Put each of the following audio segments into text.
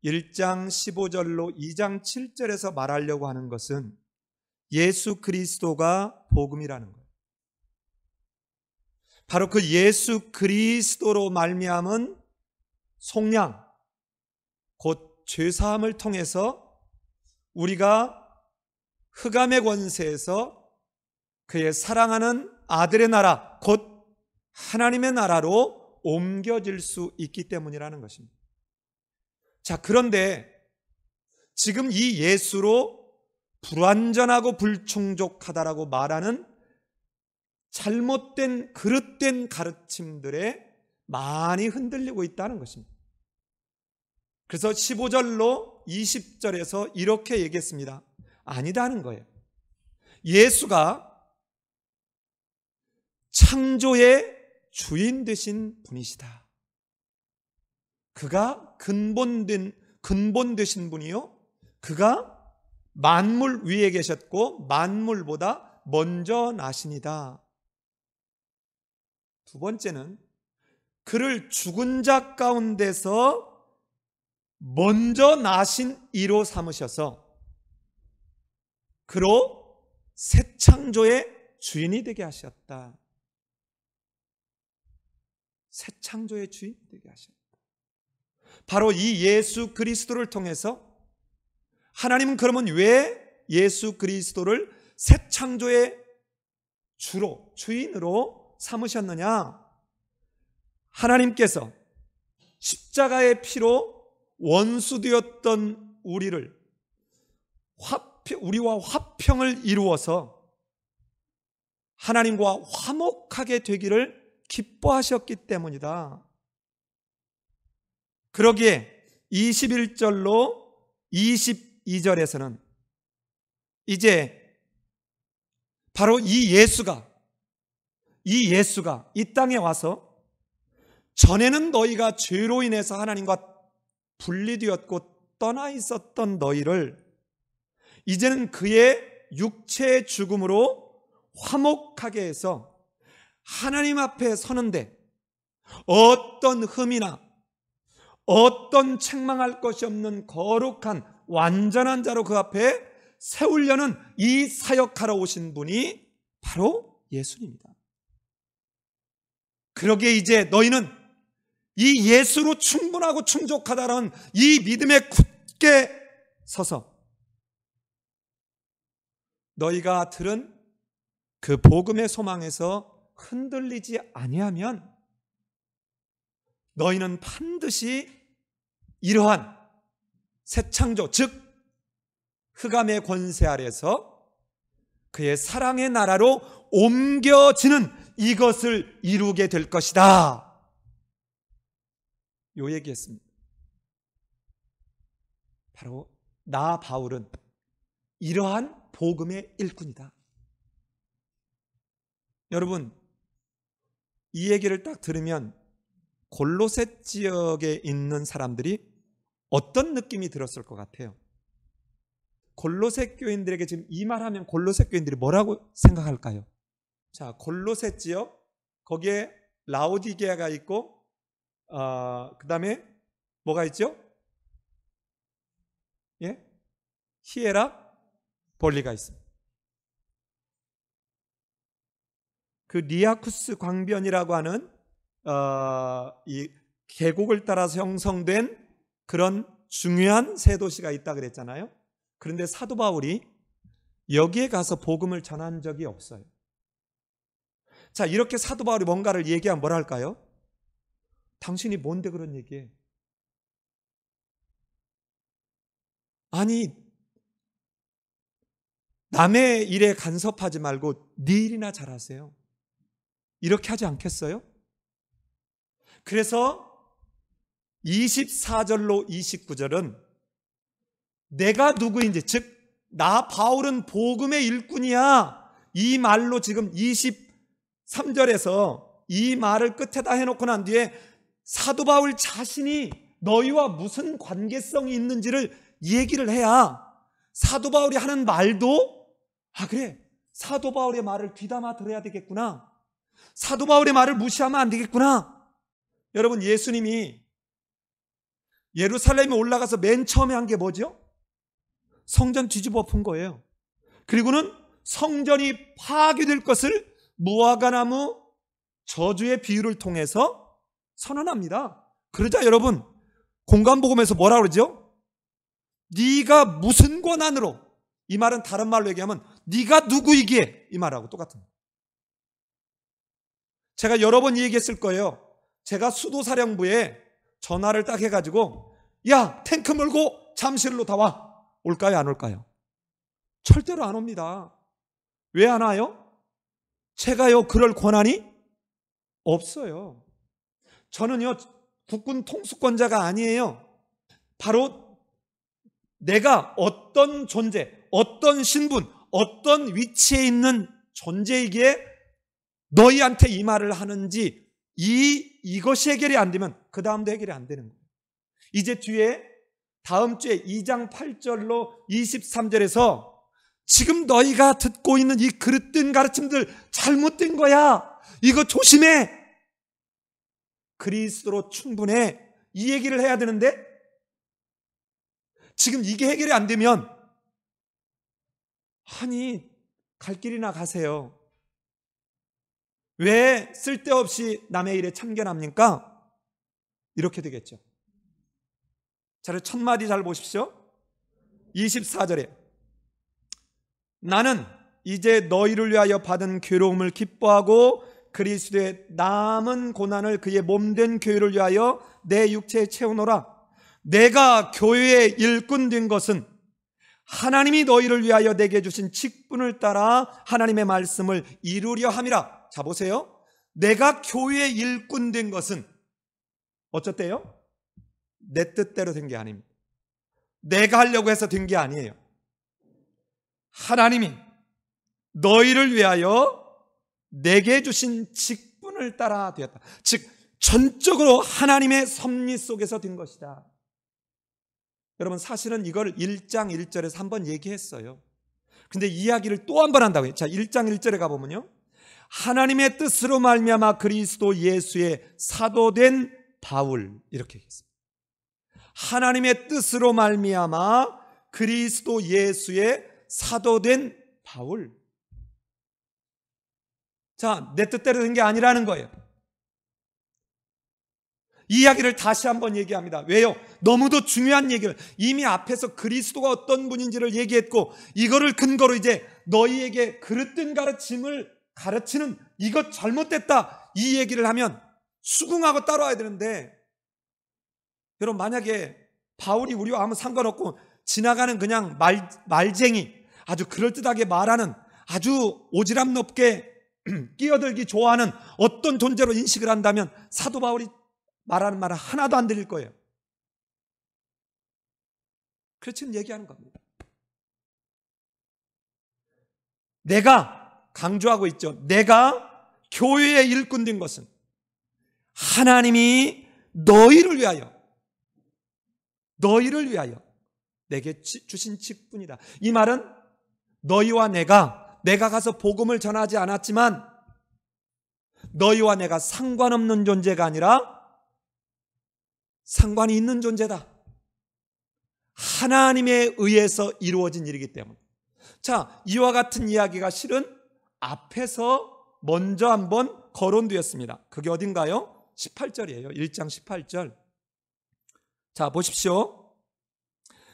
1장 15절로 2장 7절에서 말하려고 하는 것은 예수 그리스도가 복음이라는 거예요. 바로 그 예수 그리스도로 말미암은 속량, 곧 죄사함을 통해서 우리가 흑암의 권세에서 그의 사랑하는 아들의 나라, 곧 하나님의 나라로 옮겨질 수 있기 때문이라는 것입니다. 자, 그런데 지금 이 예수로 불완전하고 불충족하다라고 말하는 잘못된 그릇된 가르침들에 많이 흔들리고 있다는 것입니다. 그래서 15절로 20절에서 이렇게 얘기했습니다. 아니다는 거예요. 예수가 창조의 주인 되신 분이시다. 그가 근본 되신 분이요, 그가 만물 위에 계셨고 만물보다 먼저 나시니다. 두 번째는 그를 죽은 자 가운데서 먼저 나신 이로 삼으셔서 그로 새 창조의 주인이 되게 하셨다. 새 창조의 주인이 되게 하셨다. 바로 이 예수 그리스도를 통해서 하나님은 그러면 왜 예수 그리스도를 새 창조의 주로, 주인으로 삼으셨느냐? 하나님께서 십자가의 피로 원수되었던 우리와 화평을 이루어서 하나님과 화목하게 되기를 기뻐하셨기 때문이다. 그러기에 21절로 22절에서는 이제 바로 이 예수가 이 땅에 와서 전에는 너희가 죄로 인해서 하나님과 분리되었고 떠나 있었던 너희를 이제는 그의 육체의 죽음으로 화목하게 해서 하나님 앞에 서는데 어떤 흠이나 어떤 책망할 것이 없는 거룩한 완전한 자로 그 앞에 세우려는 이 사역하러 오신 분이 바로 예수님입니다. 그러기에 이제 너희는 이 예수로 충분하고 충족하다는 이 믿음에 굳게 서서 너희가 들은 그 복음의 소망에서 흔들리지 아니하면 너희는 반드시 이러한 새 창조, 즉 흑암의 권세 아래서 그의 사랑의 나라로 옮겨지는 이것을 이루게 될 것이다. 요 얘기했습니다. 바로 나 바울은 이러한 복음의 일꾼이다. 여러분, 이 얘기를 딱 들으면 골로새 지역에 있는 사람들이 어떤 느낌이 들었을 것 같아요? 골로새 교인들에게 지금 이 말하면 골로새 교인들이 뭐라고 생각할까요? 자, 골로새 지역, 거기에 라오디게아가 있고 그 다음에 뭐가 있죠? 예? 히에라 볼리가 있습니다. 그 리아쿠스 광변이라고 하는 이 계곡을 따라서 형성된 그런 중요한 세 도시가 있다 그랬잖아요. 그런데 사도 바울이 여기에 가서 복음을 전한 적이 없어요. 자, 이렇게 사도 바울이 뭔가를 얘기하면 뭐라 할까요? 당신이 뭔데 그런 얘기해? 아니, 남의 일에 간섭하지 말고 네 일이나 잘하세요. 이렇게 하지 않겠어요? 그래서 24절로 29절은 내가 누구인지, 즉 나 바울은 복음의 일꾼이야, 이 말로 지금 23절에서 이 말을 끝에다 해놓고 난 뒤에 사도 바울 자신이 너희와 무슨 관계성이 있는지를 얘기를 해야 사도 바울이 하는 말도 그래, 사도 바울의 말을 귀담아 들어야 되겠구나, 사도 바울의 말을 무시하면 안 되겠구나. 여러분, 예수님이 예루살렘에 올라가서 맨 처음에 한 게 뭐죠? 성전 뒤집어 엎은 거예요. 그리고는 성전이 파괴될 것을 무화과나무 저주의 비유를 통해서 선언합니다. 그러자 여러분, 공간복음에서 뭐라 그러죠? 네가 무슨 권한으로, 이 말은 다른 말로 얘기하면 네가 누구이기에, 이 말하고 똑같은 거예요. 제가 여러 번 얘기했을 거예요. 제가 수도사령부에 전화를 딱 해가지고 야, 탱크 몰고 잠실로 다 와. 올까요, 안 올까요? 절대로 안 옵니다. 왜 안 와요? 제가요 그럴 권한이 없어요. 저는요 국군 통수권자가 아니에요. 바로 내가 어떤 존재, 어떤 신분, 어떤 위치에 있는 존재이기에 너희한테 이 말을 하는지, 이것이 해결이 안 되면 그 다음도 해결이 안 되는 거예요. 이제 뒤에 다음 주에 2장 8절로 23절에서 지금 너희가 듣고 있는 이 그릇된 가르침들 잘못된 거야. 이거 조심해. 그리스도로 충분해. 이 얘기를 해야 되는데 지금 이게 해결이 안 되면 아니 갈 길이나 가세요. 왜 쓸데없이 남의 일에 참견합니까? 이렇게 되겠죠. 자, 첫 마디 잘 보십시오. 24절에 나는 이제 너희를 위하여 받은 괴로움을 기뻐하고 그리스도의 남은 고난을 그의 몸된 교회를 위하여 내 육체에 채우노라. 내가 교회의 일꾼 된 것은 하나님이 너희를 위하여 내게 주신 직분을 따라 하나님의 말씀을 이루려 함이라. 자, 보세요. 내가 교회의 일꾼 된 것은 어쩌대요? 내 뜻대로 된 게 아닙니다. 내가 하려고 해서 된 게 아니에요. 하나님이 너희를 위하여 내게 주신 직분을 따라 되었다. 즉 전적으로 하나님의 섭리 속에서 된 것이다. 여러분 사실은 이걸 1장 1절에서 한번 얘기했어요. 근데 이야기를 또 한 번 한다고요. 자, 1장 1절에 가보면요, 하나님의 뜻으로 말미암아 그리스도 예수의 사도된 바울, 이렇게 얘기했습니다. 하나님의 뜻으로 말미암아 그리스도 예수의 사도된 바울. 자, 내 뜻대로 된 게 아니라는 거예요. 이 이야기를 다시 한번 얘기합니다. 왜요? 너무도 중요한 얘기를, 이미 앞에서 그리스도가 어떤 분인지를 얘기했고 이거를 근거로 이제 너희에게 그릇된 가르침을 가르치는 이것 잘못됐다, 이 얘기를 하면 수긍하고 따라와야 되는데, 여러분 만약에 바울이 우리와 아무 상관없고 지나가는 그냥 말쟁이, 아주 그럴듯하게 말하는, 아주 오지랖 높게 끼어들기 좋아하는 어떤 존재로 인식을 한다면 사도 바울이 말하는 말은 하나도 안 들릴 거예요. 그래서 지금 얘기하는 겁니다. 내가 강조하고 있죠. 내가 교회의 일꾼 된 것은 하나님이 너희를 위하여 내게 주신 직분이다. 이 말은 너희와 내가 가서 복음을 전하지 않았지만 너희와 내가 상관없는 존재가 아니라 상관이 있는 존재다. 하나님에 의해서 이루어진 일이기 때문에. 자, 이와 같은 이야기가 실은 앞에서 먼저 한번 거론되었습니다. 그게 어딘가요? 18절이에요. 1장 18절. 자, 보십시오.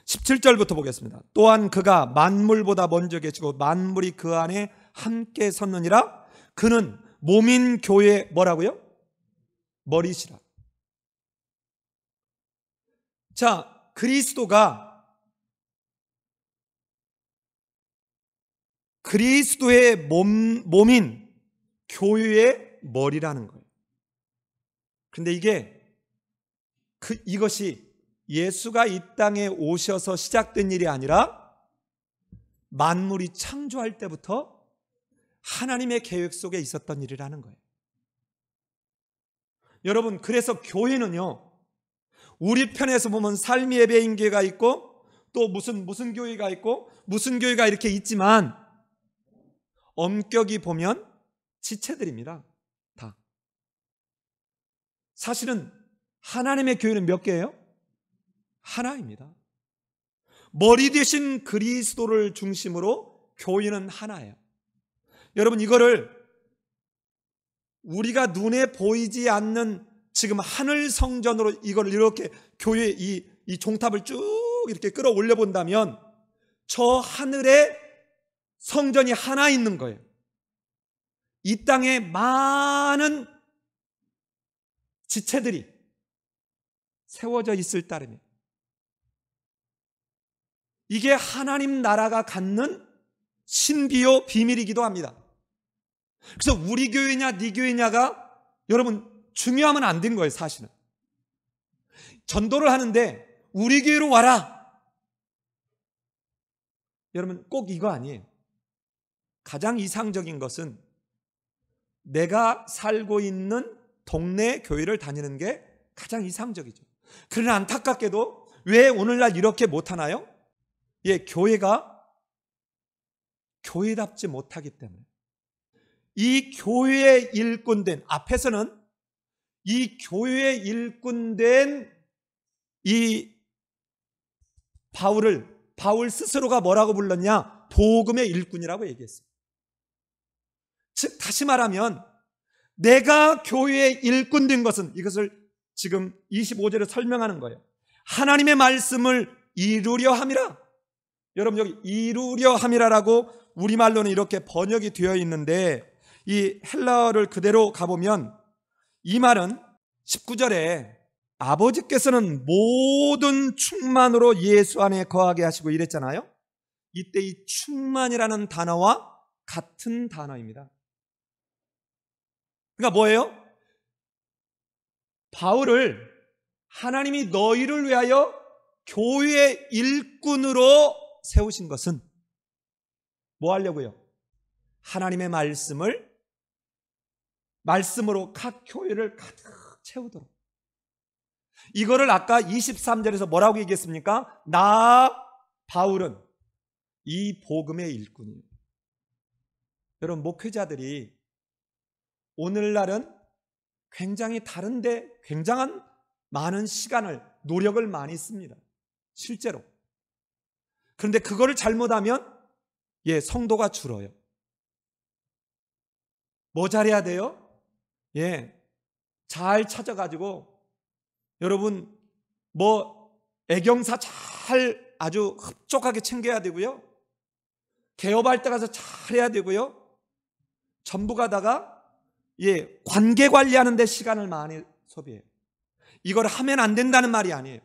17절부터 보겠습니다. 또한 그가 만물보다 먼저 계시고 만물이 그 안에 함께 섰느니라. 그는 몸인 교회의 뭐라고요? 머리시라. 자, 그리스도의 몸인 교회의 머리라는 거예요. 그런데 이것이 예수가 이 땅에 오셔서 시작된 일이 아니라 만물이 창조할 때부터 하나님의 계획 속에 있었던 일이라는 거예요. 여러분, 그래서 교회는요, 우리 편에서 보면 삶의 예배인 교회가 있고 또 무슨 교회가 있고 무슨 교회가 이렇게 있지만 엄격히 보면 지체들입니다. 다. 사실은 하나님의 교회는 몇 개예요? 하나입니다. 머리 대신 그리스도를 중심으로 교회는 하나예요. 여러분, 이거를 우리가 눈에 보이지 않는 지금 하늘 성전으로 이걸 이렇게 교회 이 종탑을 쭉 이렇게 끌어올려 본다면 저 하늘에 성전이 하나 있는 거예요. 이 땅에 많은 지체들이 세워져 있을 따름이에요. 이게 하나님 나라가 갖는 신비요 비밀이기도 합니다. 그래서 우리 교회냐 네 교회냐가 여러분 중요하면 안 된 거예요. 사실은 전도를 하는데 우리 교회로 와라, 여러분 꼭 이거 아니에요. 가장 이상적인 것은 내가 살고 있는 동네 교회를 다니는 게 가장 이상적이죠. 그러나 안타깝게도 왜 오늘날 이렇게 못하나요? 교회가 교회답지 못하기 때문에. 이 교회의 일꾼된, 앞에서는 이 교회의 일꾼된 이 바울 스스로가 뭐라고 불렀냐? 복음의 일꾼이라고 얘기했어요. 즉 다시 말하면 내가 교회의 일꾼된 것은, 이것을 지금 25절에 설명하는 거예요. 하나님의 말씀을 이루려 함이라. 여러분 여기 이루려 함이라라고 우리말로는 이렇게 번역이 되어 있는데, 이 헬라어를 그대로 가보면 이 말은 19절에 아버지께서는 모든 충만으로 예수 안에 거하게 하시고 이랬잖아요. 이때 이 충만이라는 단어와 같은 단어입니다. 그러니까 뭐예요? 바울을 하나님이 너희를 위하여 교회의 일꾼으로 세우신 것은 뭐 하려고요? 하나님의 말씀으로 각 교회를 가득 채우도록. 이거를 아까 23절에서 뭐라고 얘기했습니까? 나 바울은 이 복음의 일꾼이에요. 여러분 목회자들이 오늘날은 굉장히 다른데 굉장한 많은 시간을, 노력을 많이 씁니다. 실제로. 그런데 그거를 잘못하면 성도가 줄어요. 뭐 잘해야 돼요? 잘 찾아가지고 여러분 애경사 잘 아주 흡족하게 챙겨야 되고요. 개업할 때 가서 잘 해야 되고요. 전부 가다가 관계 관리하는 데 시간을 많이 소비해요. 이걸 하면 안 된다는 말이 아니에요.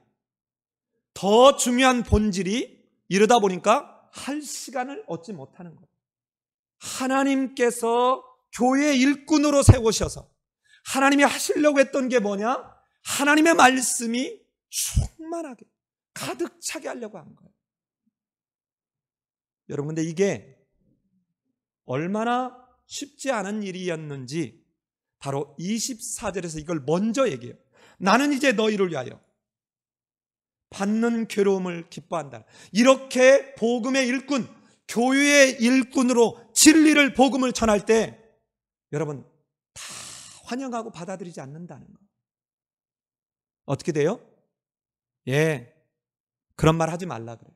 더 중요한 본질이 이러다 보니까 할 시간을 얻지 못하는 거예요. 하나님께서 교회 일꾼으로 세우셔서 하나님이 하시려고 했던 게 뭐냐? 하나님의 말씀이 충만하게 가득 차게 하려고 한 거예요. 여러분 근데 이게 얼마나 쉽지 않은 일이었는지 바로 24절에서 이걸 먼저 얘기해요. 나는 이제 너희를 위하여 받는 괴로움을 기뻐한다. 이렇게 복음의 일꾼, 교회의 일꾼으로 진리를, 복음을 전할 때 여러분 다 환영하고 받아들이지 않는다는 거. 어떻게 돼요? 그런 말 하지 말라 그래요.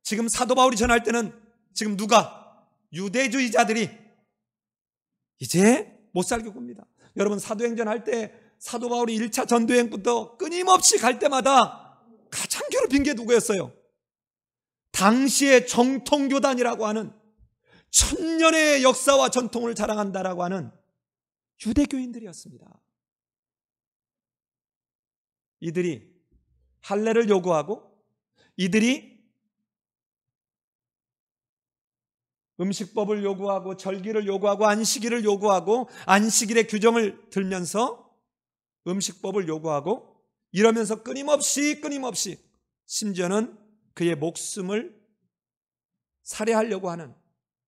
지금 사도 바울이 전할 때는 지금 누가? 유대주의자들이 이제 못 살게 굽니다. 여러분 사도행전 할 때 사도 바울이 1차 전도행부터 끊임없이 갈 때마다 가장 괴롭힌 게 누구였어요? 당시의 정통교단이라고 하는, 천년의 역사와 전통을 자랑한다라고 하는 유대교인들이었습니다. 이들이 할례를 요구하고, 이들이 음식법을 요구하고, 절기를 요구하고, 안식일을 요구하고, 안식일의 규정을 들면서 음식법을 요구하고, 이러면서 끊임없이 심지어는 그의 목숨을 살해하려고 하는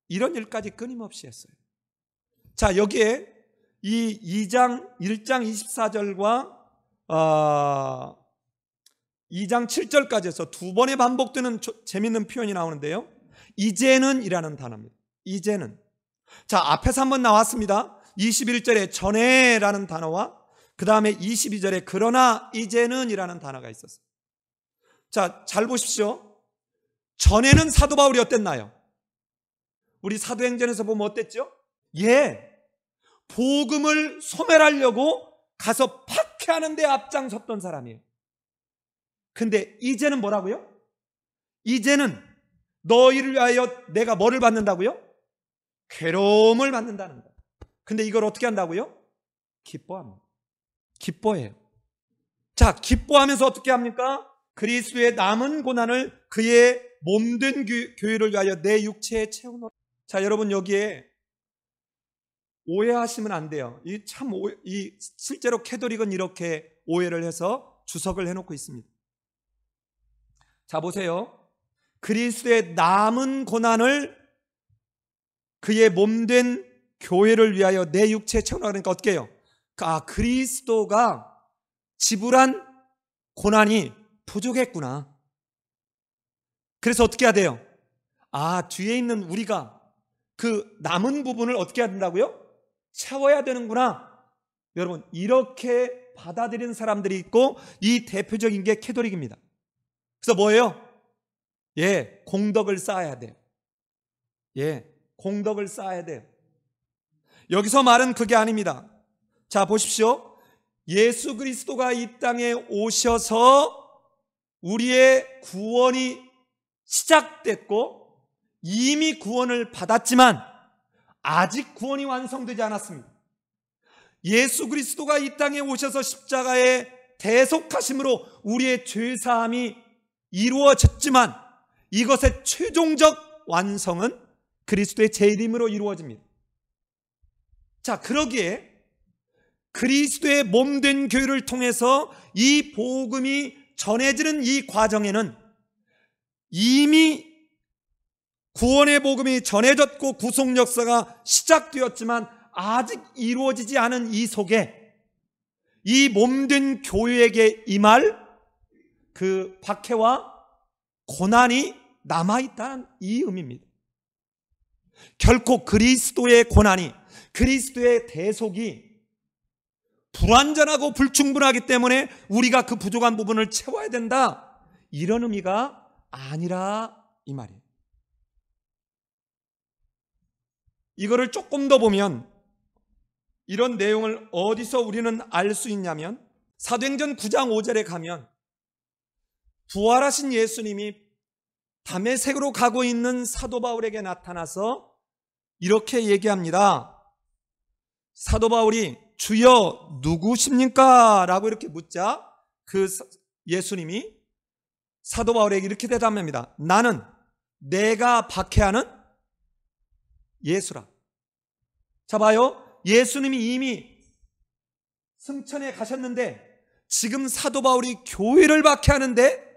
이런 일까지 끊임없이 했어요. 자, 여기에 이 1장 24절과 2장 7절까지 해서 두 번에 반복되는 재밌는 표현이 나오는데요. 이제는 이라는 단어입니다. 이제는. 자, 앞에서 한번 나왔습니다. 21절에 전에라는 단어와 그 다음에 22절에 그러나 이제는 이라는 단어가 있었어요. 자, 잘 보십시오. 전에는 사도 바울이 어땠나요? 우리 사도행전에서 보면 어땠죠? 복음을 소멸하려고 가서 박해하는 데 앞장섰던 사람이에요. 근데 이제는 뭐라고요? 이제는 너희를 위하여 내가 뭐를 받는다고요? 괴로움을 받는다는 거예요. 근데 이걸 어떻게 한다고요? 기뻐합니다. 기뻐해요. 자, 기뻐하면서 어떻게 합니까? 그리스도의 남은 고난을 그의 몸된 교회를 위하여 내 육체에 채우노라. 자, 여러분 여기에 오해하시면 안 돼요. 실제로 캐톨릭은 이렇게 오해를 해서 주석을 해놓고 있습니다. 자, 보세요. 그리스도의 남은 고난을 그의 몸된 교회를 위하여 내 육체에 채우노라. 그러니까 어떻게 해요? 그리스도가 지불한 고난이 부족했구나. 그래서 어떻게 해야 돼요? 뒤에 있는 우리가 그 남은 부분을 어떻게 해야 된다고요? 채워야 되는구나. 여러분, 이렇게 받아들이는 사람들이 있고, 이 대표적인 게 캐톨릭입니다. 그래서 뭐예요? 공덕을 쌓아야 돼요. 공덕을 쌓아야 돼요. 여기서 말은 그게 아닙니다. 자, 보십시오. 예수 그리스도가 이 땅에 오셔서 우리의 구원이 시작됐고 이미 구원을 받았지만 아직 구원이 완성되지 않았습니다. 예수 그리스도가 이 땅에 오셔서 십자가의 대속하심으로 우리의 죄사함이 이루어졌지만 이것의 최종적 완성은 그리스도의 재림으로 이루어집니다. 자, 그러기에 그리스도의 몸된 교회를 통해서 이 복음이 전해지는 이 과정에는 이미 구원의 복음이 전해졌고 구속 역사가 시작되었지만 아직 이루어지지 않은 이 속에 이 몸된 교회에게 임할 그 박해와 고난이 남아있다는 이 의미입니다. 결코 그리스도의 고난이, 그리스도의 대속이 불완전하고 불충분하기 때문에 우리가 그 부족한 부분을 채워야 된다, 이런 의미가 아니라 이 말이에요. 이거를 조금 더 보면 이런 내용을 어디서 우리는 알 수 있냐면 사도행전 9장 5절에 가면 부활하신 예수님이 다메섹으로 가고 있는 사도 바울에게 나타나서 이렇게 얘기합니다. 사도 바울이 주여 누구십니까? 라고 이렇게 묻자 그 예수님이 사도 바울에게 이렇게 대답합니다. 나는 내가 박해하는 예수라. 자, 봐요. 예수님이 이미 승천에 가셨는데 지금 사도 바울이 교회를 박해하는데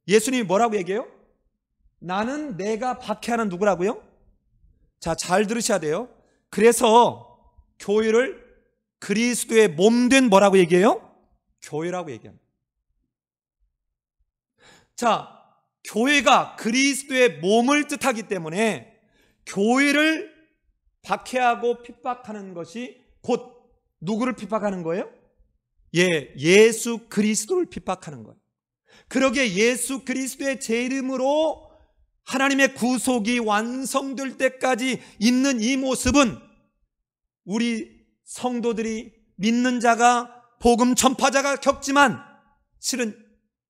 예수님이 뭐라고 얘기해요? 나는 내가 박해하는 누구라고요? 자, 잘 들으셔야 돼요. 그래서 교회를 그리스도의 몸된 뭐라고 얘기해요? 교회라고 얘기합니다. 자, 교회가 그리스도의 몸을 뜻하기 때문에 교회를 박해하고 핍박하는 것이 곧 누구를 핍박하는 거예요? 예수 그리스도를 핍박하는 거예요. 그러기에 예수 그리스도의 제 이름으로 하나님의 구속이 완성될 때까지 있는 이 모습은 우리 성도들이, 믿는 자가, 복음 전파자가 겪지만 실은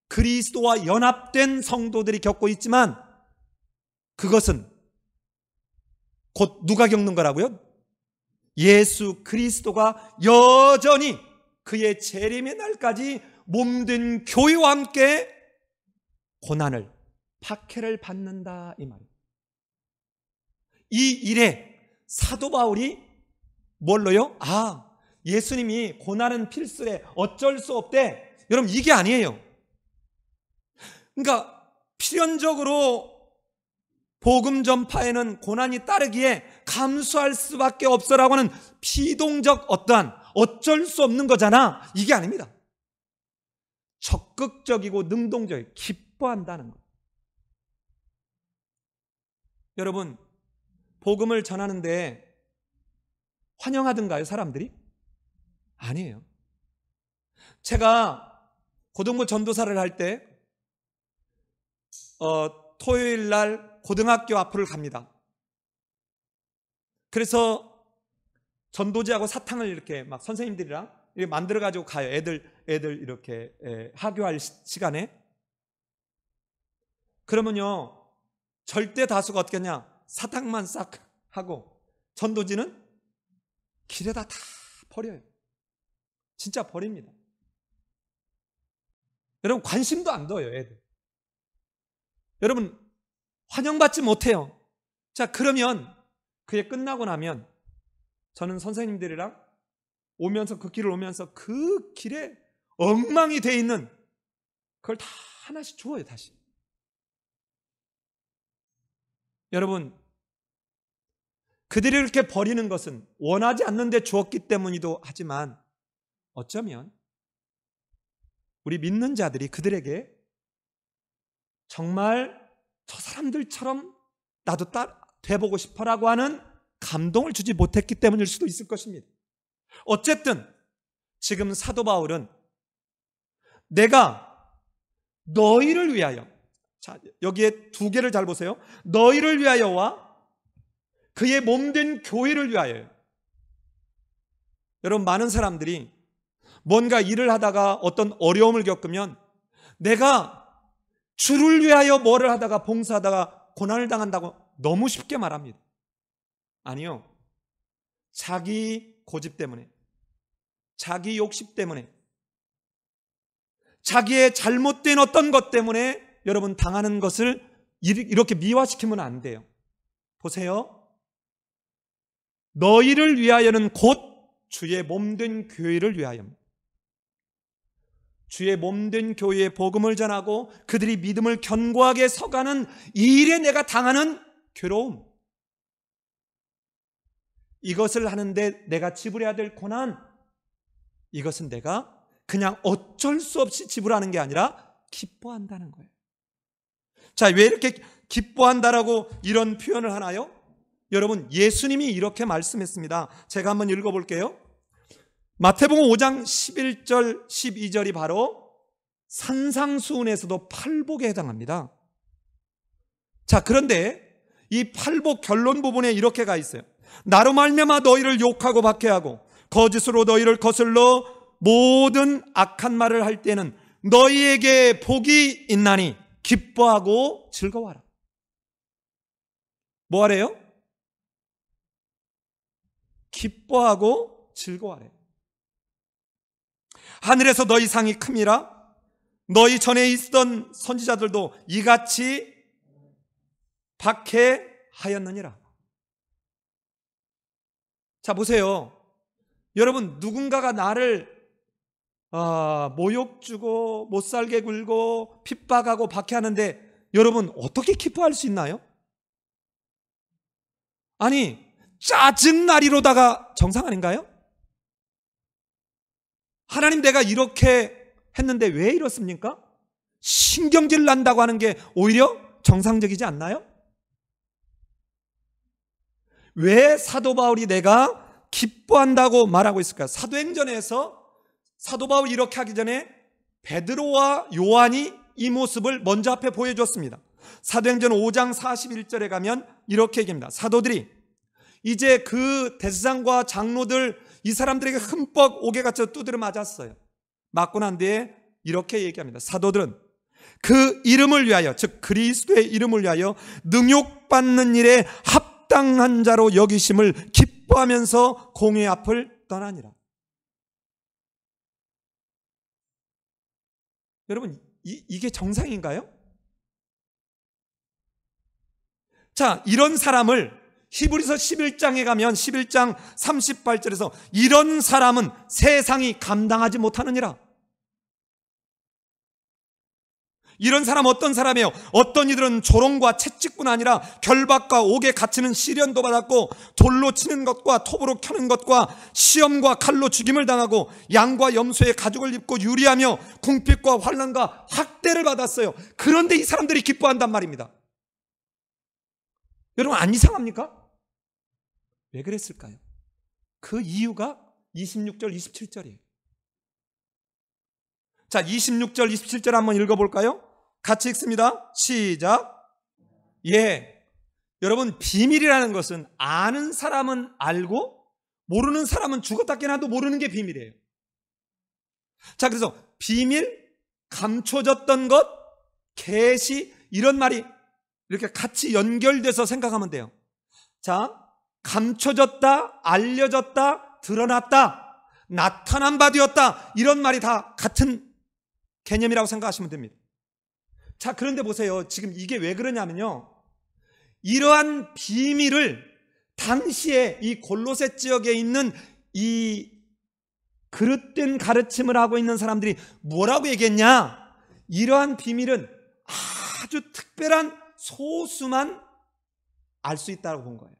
그리스도와 연합된 성도들이 겪고 있지만 그것은 곧 누가 겪는 거라고요? 예수 그리스도가 여전히 그의 재림의 날까지 몸된 교회와 함께 고난을, 박해를 받는다, 이 말이에요. 이 일에 사도 바울이 뭘로요? 예수님이 고난은 필수래, 어쩔 수 없대. 여러분, 이게 아니에요. 그러니까 필연적으로 복음 전파에는 고난이 따르기에 감수할 수밖에 없어라고 하는 피동적 어떠한 어쩔 수 없는 거잖아, 이게 아닙니다. 적극적이고 능동적이고 기뻐한다는 것. 여러분, 복음을 전하는데 환영하던가요, 사람들이? 아니에요. 제가 고등부 전도사를 할 때 토요일 날 고등학교 앞을 갑니다. 그래서 전도지하고 사탕을 이렇게 막 선생님들이랑 이렇게 만들어 가지고 가요. 애들 이렇게 하교할 시간에. 그러면요, 절대 다수가 어떻게 하냐, 사탕만 싹 하고 전도지는 길에다 다 버려요. 진짜 버립니다. 여러분, 관심도 안 둬요, 애들. 여러분, 환영받지 못해요. 자, 그러면 그게 끝나고 나면 저는 선생님들이랑 오면서, 그 길을 오면서 그 길에 엉망이 돼 있는 그걸 다 하나씩 주워요, 다시. 여러분, 그들이 이렇게 버리는 것은 원하지 않는데 주었기 때문이기도 하지만, 어쩌면 우리 믿는 자들이 그들에게 정말 저 사람들처럼 나도 돼보고 싶어라고 하는 감동을 주지 못했기 때문일 수도 있을 것입니다. 어쨌든 지금 사도 바울은 내가 너희를 위하여, 자, 여기에 두 개를 잘 보세요. 너희를 위하여와 그의 몸된 교회를 위하여요. 여러분, 많은 사람들이 뭔가 일을 하다가 어떤 어려움을 겪으면 내가 주를 위하여 뭐를 하다가 봉사하다가 고난을 당한다고 너무 쉽게 말합니다. 아니요. 자기 고집 때문에, 자기 욕심 때문에, 자기의 잘못된 어떤 것 때문에 여러분 당하는 것을 이렇게 미화시키면 안 돼요. 보세요. 너희를 위하여는 곧 주의 몸된 교회를 위하여입니다. 주의 몸된 교회에 복음을 전하고 그들이 믿음을 견고하게 서가는 이 일에 내가 당하는 괴로움, 이것을 하는데 내가 지불해야 될 고난, 이것은 내가 그냥 어쩔 수 없이 지불하는 게 아니라 기뻐한다는 거예요. 자, 왜 이렇게 기뻐한다라고 이런 표현을 하나요? 여러분, 예수님이 이렇게 말씀했습니다. 제가 한번 읽어볼게요. 마태복음 5장 11절 12절이 바로 산상수훈에서도 팔복에 해당합니다. 자, 그런데 이 팔복 결론 부분에 이렇게 가 있어요. 나로 말미암아 너희를 욕하고 박해하고 거짓으로 너희를 거슬러 모든 악한 말을 할 때는 너희에게 복이 있나니 기뻐하고 즐거워하라. 뭐 하래요? 기뻐하고 즐거워하래요. 하늘에서 너희 상이 큼이라. 너희 전에 있던 선지자들도 이같이 박해하였느니라. 자, 보세요. 여러분, 누군가가 나를 모욕 주고 못살게 굴고 핍박하고 박해하는데 여러분 어떻게 기뻐할 수 있나요? 아니, 짜증나리로다가 정상 아닌가요? 하나님, 내가 이렇게 했는데 왜 이렇습니까? 신경질 난다고 하는 게 오히려 정상적이지 않나요? 왜 사도 바울이 내가 기뻐한다고 말하고 있을까요? 사도행전에서 사도 바울이 이렇게 하기 전에 베드로와 요한이 이 모습을 먼저 앞에 보여줬습니다. 사도행전 5장 41절에 가면 이렇게 얘기합니다. 사도들이 이제 그 대제사장과 장로들, 이 사람들에게 흠뻑 옥에 갇혀 두드려 맞았어요. 맞고 난 뒤에 이렇게 얘기합니다. 사도들은 그 이름을 위하여, 즉 그리스도의 이름을 위하여 능욕받는 일에 합당한 자로 여기심을 기뻐하면서 공회 앞을 떠나니라. 여러분, 이게 정상인가요? 자, 이런 사람을 히브리서 11장에 가면 11장 38절에서 이런 사람은 세상이 감당하지 못하느니라. 이런 사람 어떤 사람이에요? 어떤 이들은 조롱과 채찍뿐 아니라 결박과 옥에 갇히는 시련도 받았고 돌로 치는 것과 톱으로 켜는 것과 시험과 칼로 죽임을 당하고 양과 염소의 가죽을 입고 유리하며 궁핍과 환난과 학대를 받았어요. 그런데 이 사람들이 기뻐한단 말입니다. 여러분, 안 이상합니까? 왜 그랬을까요? 그 이유가 26절, 27절이에요. 자, 26절, 27절 한번 읽어볼까요? 같이 읽습니다. 시작. 예. 여러분, 비밀이라는 것은 아는 사람은 알고 모르는 사람은 죽었다 깨나도 모르는 게 비밀이에요. 자, 그래서 비밀, 감춰졌던 것, 계시, 이런 말이 이렇게 같이 연결돼서 생각하면 돼요. 자, 감춰졌다, 알려졌다, 드러났다, 나타난 바 되었다, 이런 말이 다 같은 개념이라고 생각하시면 됩니다. 자, 그런데 보세요. 지금 이게 왜 그러냐면요, 이러한 비밀을 당시에 이 골로새 지역에 있는 이 그릇된 가르침을 하고 있는 사람들이 뭐라고 얘기했냐? 이러한 비밀은 아주 특별한 소수만 알 수 있다고 본 거예요.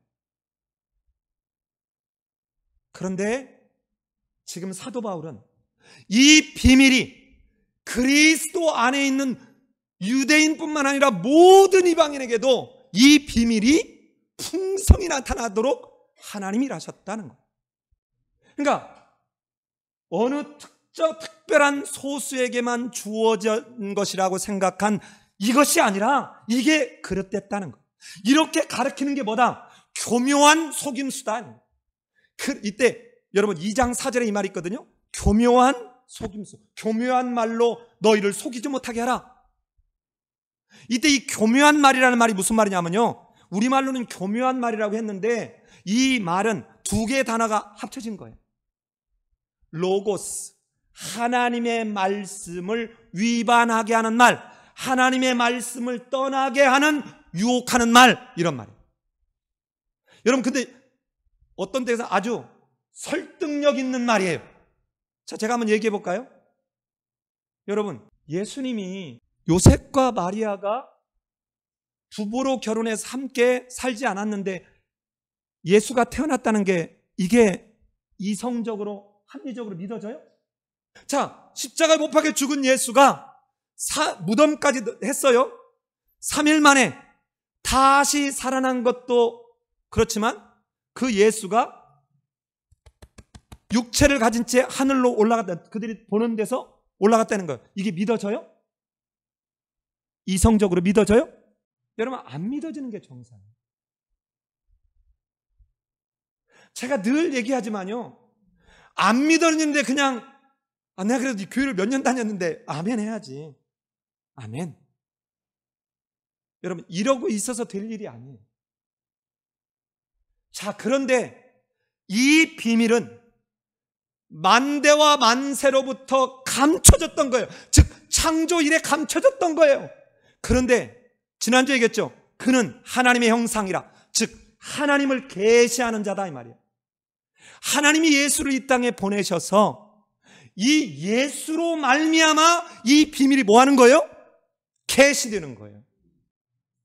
그런데 지금 사도 바울은 이 비밀이 그리스도 안에 있는 유대인뿐만 아니라 모든 이방인에게도 이 비밀이 풍성히 나타나도록 하나님이 일하셨다는 거예요. 그러니까 어느 특별한 소수에게만 주어진 것이라고 생각한 이것이 아니라 이게 그릇됐다는 거예요. 이렇게 가르치는 게 뭐다? 교묘한 속임수다. 이때 여러분 2장 4절에 이 말이 있거든요. 교묘한 속임수, 교묘한 말로 너희를 속이지 못하게 하라. 이때 이 교묘한 말이라는 말이 무슨 말이냐면요, 우리말로는 교묘한 말이라고 했는데 이 말은 두 개의 단어가 합쳐진 거예요. 로고스, 하나님의 말씀을 위반하게 하는 말, 하나님의 말씀을 떠나게 하는, 유혹하는 말, 이런 말이에요. 여러분, 근데 어떤 데서 아주 설득력 있는 말이에요. 자, 제가 한번 얘기해 볼까요? 여러분, 예수님이 요셉과 마리아가 부부로 결혼해서 함께 살지 않았는데 예수가 태어났다는 게 이게 이성적으로, 합리적으로 믿어져요? 자, 십자가에 못 박혀 죽은 예수가 무덤까지 했어요. 3일 만에 다시 살아난 것도 그렇지만 그 예수가 육체를 가진 채 하늘로 올라갔다, 그들이 보는 데서 올라갔다는 거예요. 이게 믿어져요? 이성적으로 믿어져요? 여러분, 안 믿어지는 게 정상이에요. 제가 늘 얘기하지만요, 안 믿어지는데 그냥 내가 그래도 교회를 몇 년 다녔는데 아멘 해야지. 아멘. 여러분, 이러고 있어서 될 일이 아니에요. 자, 그런데 이 비밀은 만대와 만세로부터 감춰졌던 거예요. 즉 창조 이래 감춰졌던 거예요. 그런데 지난주에 얘기했죠. 그는 하나님의 형상이라, 즉 하나님을 계시하는 자다, 이 말이에요. 하나님이 예수를 이 땅에 보내셔서 이 예수로 말미암아 이 비밀이 뭐 하는 거예요? 계시되는 거예요.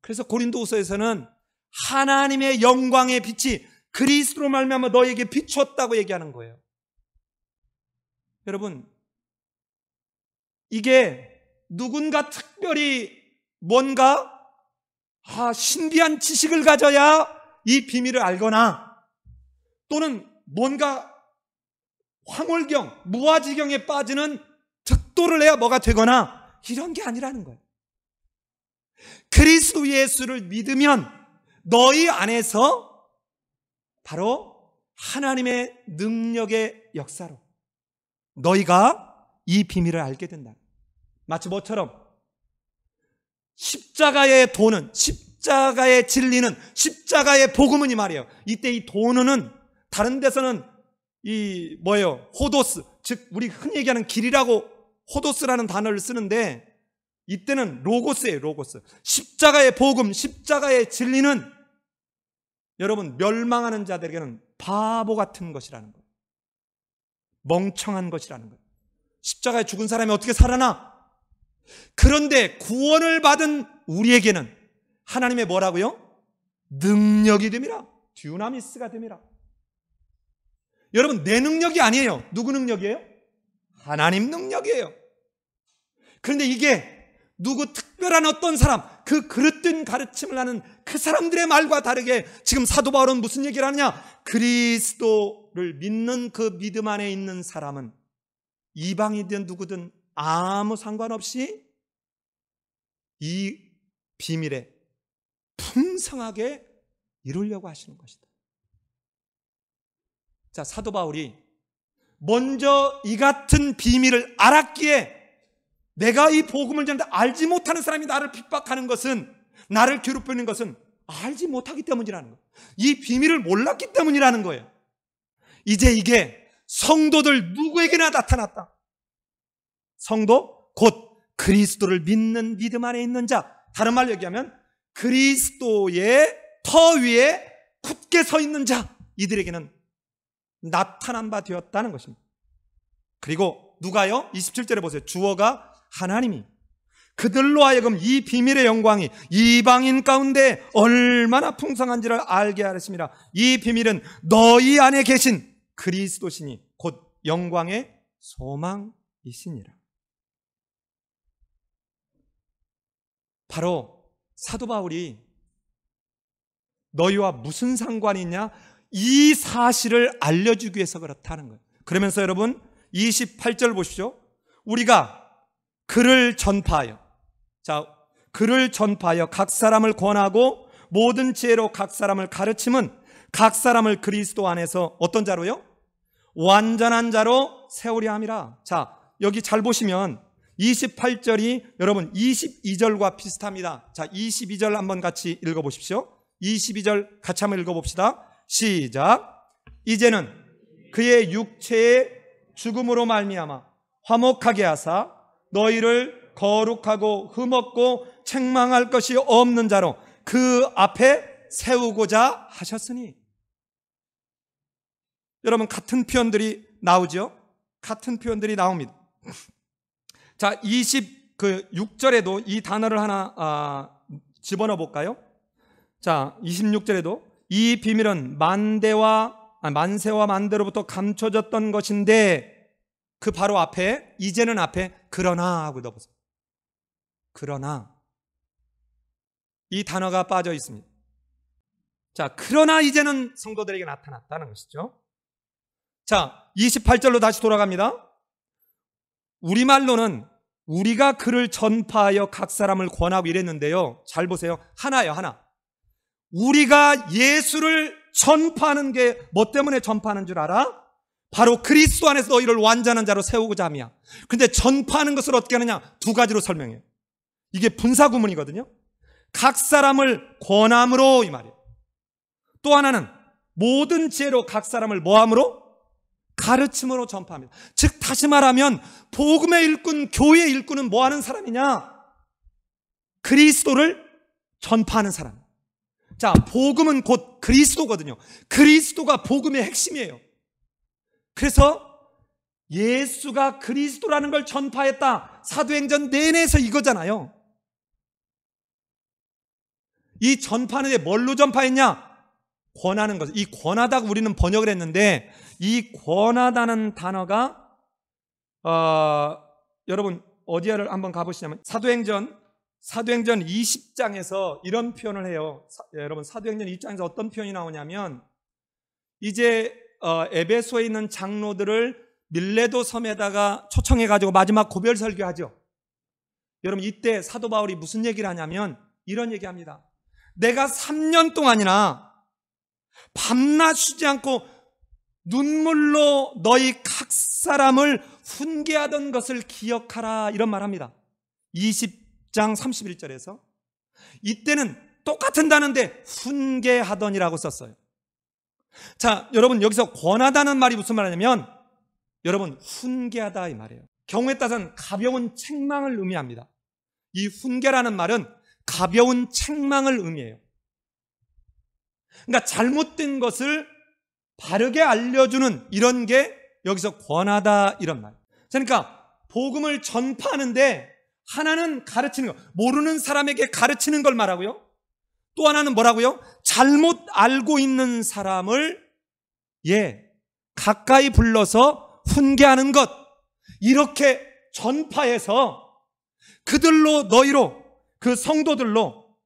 그래서 고린도후서에서는 하나님의 영광의 빛이 그리스도로 말미암아 너에게 비추었다고 얘기하는 거예요. 여러분, 이게 누군가 특별히 뭔가 신비한 지식을 가져야 이 비밀을 알거나, 또는 뭔가 황홀경, 무아지경에 빠지는 득도를 해야 뭐가 되거나, 이런 게 아니라는 거예요. 그리스도 예수를 믿으면 너희 안에서 바로 하나님의 능력의 역사로 너희가 이 비밀을 알게 된다. 마치 뭐처럼 십자가의 도는, 십자가의 진리는, 십자가의 복음은, 이 말이에요. 이때 이 도는 다른 데서는 이 뭐예요? 호도스, 즉 우리 흔히 얘기하는 길이라고 호도스라는 단어를 쓰는데 이때는 로고스예요. 로고스. 십자가의 복음, 십자가의 진리는 여러분 멸망하는 자들에게는 바보 같은 것이라는 거예요. 멍청한 것이라는 거예요. 십자가에 죽은 사람이 어떻게 살아나? 그런데 구원을 받은 우리에게는 하나님의 뭐라고요? 능력이 됨이라. 듀나미스가 됨이라. 여러분, 내 능력이 아니에요. 누구 능력이에요? 하나님 능력이에요. 그런데 이게 누구 특별한 특별한 어떤 사람, 그 그릇된 가르침을 하는 그 사람들의 말과 다르게 지금 사도 바울은 무슨 얘기를 하느냐? 그리스도를 믿는 그 믿음 안에 있는 사람은 이방이든 누구든 아무 상관없이 이 비밀에 풍성하게 이루려고 하시는 것이다. 자, 사도 바울이 먼저 이 같은 비밀을 알았기에 내가 이 복음을 전하는데 알지 못하는 사람이 나를 핍박하는 것은, 나를 괴롭히는 것은 알지 못하기 때문이라는 거예요. 이 비밀을 몰랐기 때문이라는 거예요. 이제 이게 성도들 누구에게나 나타났다. 성도 곧 그리스도를 믿는 믿음 안에 있는 자, 다른 말로 얘기하면 그리스도의 터 위에 굳게 서 있는 자, 이들에게는 나타난 바 되었다는 것입니다. 그리고 누가요? 27절에 보세요. 주어가 하나님이 그들로 하여금 이 비밀의 영광이 이방인 가운데 얼마나 풍성한지를 알게 하였습니다. 이 비밀은 너희 안에 계신 그리스도시니 곧 영광의 소망이시니라. 바로 사도 바울이 너희와 무슨 상관이 있냐? 이 사실을 알려주기 위해서 그렇다는 거예요. 그러면서 여러분 28절 보십시오. 우리가 글을 전파하여, 자, 글을 전파하여 각 사람을 권하고 모든 지혜로 각 사람을 가르침은 각 사람을 그리스도 안에서 어떤 자로요? 완전한 자로 세우려 함이라. 자, 여기 잘 보시면 28절이 여러분 22절과 비슷합니다. 자, 22절 한번 같이 읽어보십시오. 22절 같이 한번 읽어봅시다. 시작. 이제는 그의 육체의 죽음으로 말미암아 화목하게 하사 너희를 거룩하고 흠없고 책망할 것이 없는 자로 그 앞에 세우고자 하셨으니. 여러분 같은 표현들이 나오죠? 같은 표현들이 나옵니다. 자, 26절에도 이 단어를 하나 집어넣어 볼까요? 자, 26절에도 이 비밀은 만세와 만대로부터 감춰졌던 것인데, 그 바로 앞에, 이제는 앞에 그러나 하고 넣어보세요. 그러나, 이 단어가 빠져 있습니다. 자, 그러나 이제는 성도들에게 나타났다는 것이죠. 자, 28절로 다시 돌아갑니다. 우리말로는 우리가 그를 전파하여 각 사람을 권하고 이랬는데요, 잘 보세요. 하나예요, 하나. 우리가 예수를 전파하는 게 뭐 때문에 전파하는 줄 알아? 바로 그리스도 안에서 너희를 완전한 자로 세우고자 함이야. 근데 전파하는 것을 어떻게 하느냐? 두 가지로 설명해요. 이게 분사구문이거든요. 각 사람을 권함으로, 이 말이에요. 또 하나는 모든 지혜로 각 사람을 뭐함으로? 가르침으로 전파합니다. 즉 다시 말하면 복음의 일꾼, 교회의 일꾼은 뭐 하는 사람이냐? 그리스도를 전파하는 사람. 자, 복음은 곧 그리스도거든요. 그리스도가 복음의 핵심이에요. 그래서 예수가 그리스도라는 걸 전파했다. 사도행전 내내에서 이거잖아요. 이 전파는 뭘로 전파했냐? 권하는 것. 이 권하다고 우리는 번역을 했는데, 이 권하다는 단어가 여러분 어디를 한번 가보시냐면 사도행전 20장에서 이런 표현을 해요. 여러분 사도행전 20장에서 어떤 표현이 나오냐면, 이제 에베소에 있는 장로들을 밀레도 섬에다가 초청해가지고 마지막 고별 설교하죠. 여러분 이때 사도 바울이 무슨 얘기를 하냐면 이런 얘기합니다. 내가 3년 동안이나 밤낮 쉬지 않고 눈물로 너희 각 사람을 훈계하던 것을 기억하라, 이런 말합니다. 20장 31절에서 이때는 똑같은 단어인데 훈계하더니라고 썼어요. 자, 여러분 여기서 권하다는 말이 무슨 말이냐면 여러분 훈계하다 이 말이에요. 경우에 따라서는 가벼운 책망을 의미합니다. 이 훈계라는 말은 가벼운 책망을 의미해요. 그러니까 잘못된 것을 바르게 알려주는 이런 게 여기서 권하다 이런 말. 그러니까 복음을 전파하는데 하나는 가르치는 거, 모르는 사람에게 가르치는 걸 말하고요. 또 하나는 뭐라고요? 잘못 알고 있는 사람을 가까이 불러서 훈계하는 것. 이렇게 전파해서 그들로 너희로 그 성도들로